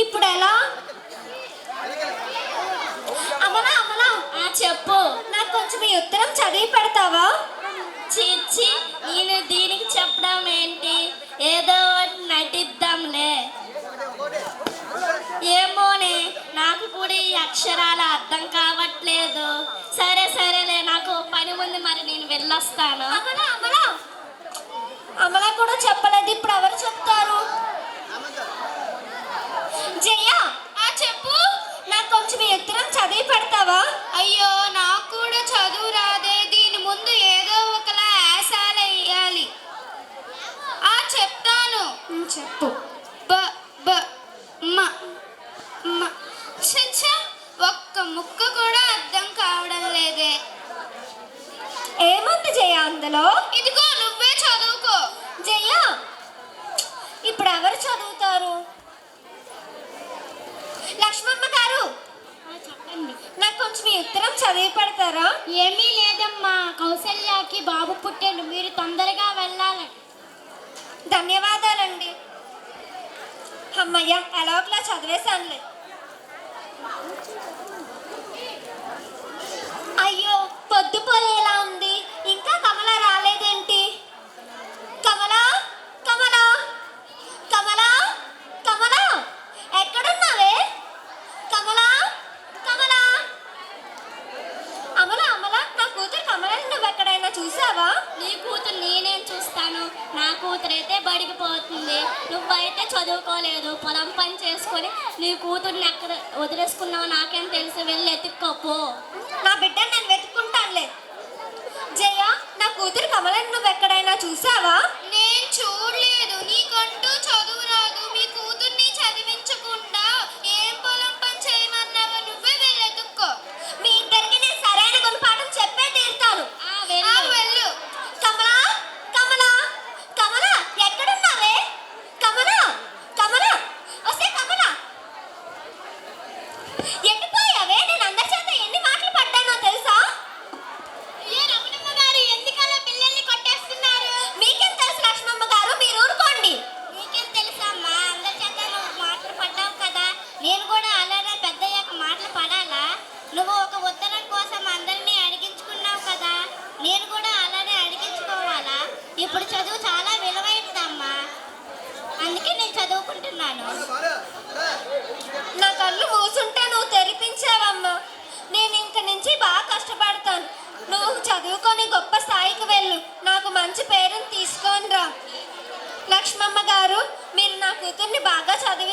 ఇప్పుడు ఎలా? అమలా అమలా, చెప్పు. నాకు కొంచెం ఈ ఉత్తరం చదివి పెడతావా? చిచ్చి, నేను దీనికి చెప్పడం ఏంటి, ఏదో ఒకటి నటిద్దాంలే. ఏమోనే, నాకు కూడా ఈ అక్షరాలు అర్థం కావట్లేదు. సరే సరేలే, నాకు పని ఉంది, మరి నేను వెళ్ళొస్తాను. అమలా అమలా, అమలా కూడా చెప్పలేదు, ఇప్పుడు ఎవరు చెప్తారు? జయ, చెప్పు. నాకు కొంచెం ఈ ఉత్తరం చదివి పెడతావా? అయ్యో, నాకు కూడా చదువు రాదే. దీని ముందు ఏదో ఒకలా యాసాలు వేయాలి. చెప్తాను. చెప్పు. బ బ మ మ చచ్చ, ఒక్క ముక్క కూడా అర్థం కావడం లేదే. ఏముంది జయ అందులో? ఇదిగో నువ్వే చదువుకో. జయ, ఇప్పుడు ఎవరు చదువుతారు? లక్ష్మమ్మ గారు, చెప్పండి. నాకు కొంచెం ఈ ఉత్తరం చదివి పెడతారా? ఏమీ లేదమ్మా, కౌసల్యాకి బాబు పుట్టాడు, మీరు తొందరగా వెళ్ళాలి. ధన్యవాదాలండి. అమ్మయ్య, ఎలా ఒకలా చదివేశానులే. అయ్యో, పొద్దుపోయేలా ఉంది, ఇంకా కమల రాలేదేంటి? కమలా కమలా కమలా కమలా, ఎక్కడున్నావే? కమలా కమలా. అమల అమల, నా కూతురు కమలని నువ్వు ఎక్కడైనా చూసావా? నీ కూతురు నేనేం చూస్తాను, నా కూతురైతే బడికి పోతుంది, నువ్వైతే చదువుకోలేదు, పొలం పని చేసుకొని నీ కూతుర్ని ఎక్కడ వదిలేసుకున్నావు నాకేం తెలుసు, వెళ్ళి ఎత్తుక్కోపో. నా బిడ్డ నేను వెతుక్కుంటానులే. జయ, నా కూతురు కమలని నువ్వు ఎక్కడైనా చూసావా? నేను చూడలేదు. నీకంటూ చదువు రాదు, మీ కూతుర్ని చదివించకుండా ఏం పొలం పని చేయమన్నావో, నువ్వే వెళ్ళి ఎత్తుక్కో. మీ ఇద్దరికి నేను సరైన గుణపాఠం చెప్పే తీరుతాను. వెళ్ళు. కమలా కమలా కమలా, ఎక్కడున్నావే? కమలా కమలా, వస్తే కమలా. ఎండిపోయావే? నేను అందరి చేత ఎన్ని మాటలు పడ్డానో తెలుసా? ఏ రమణమ్మ గారు, ఎందుకలా పిల్లల్ని కొట్టేస్తున్నారు? మీకేం తెలుసు లక్ష్మమ్మ గారు, మీరు ఊరుకోండి. నీకేం తెలుసమ్మా, అందరి చేత నువ్వు మాటలు పడ్డావు కదా, నేను కూడా అలానే పెద్దయ్యాక మాటలు పడాలా? నువ్వు ఒక ఉత్తరం కోసం అందరినీ అడిగించుకున్నావు కదా, నేను కూడా అలానే అడిగించుకోవాలా? ఇప్పుడు చదువు చాలా విలువైనదమ్మా, అందుకే నేను చదువుకుంటున్నాను. నా కళ్ళు మూసుంటే నువ్వు తెరిపించావమ్మా. నేను ఇంక నుంచి బాగా కష్టపడతాను. నువ్వు చదువుకొని గొప్ప స్థాయికి వెళ్ళు, నాకు మంచి పేరుని తీసుకొని రా. లక్ష్మమ్మ గారు, మీరు నా కూతుర్ని బాగా చదివి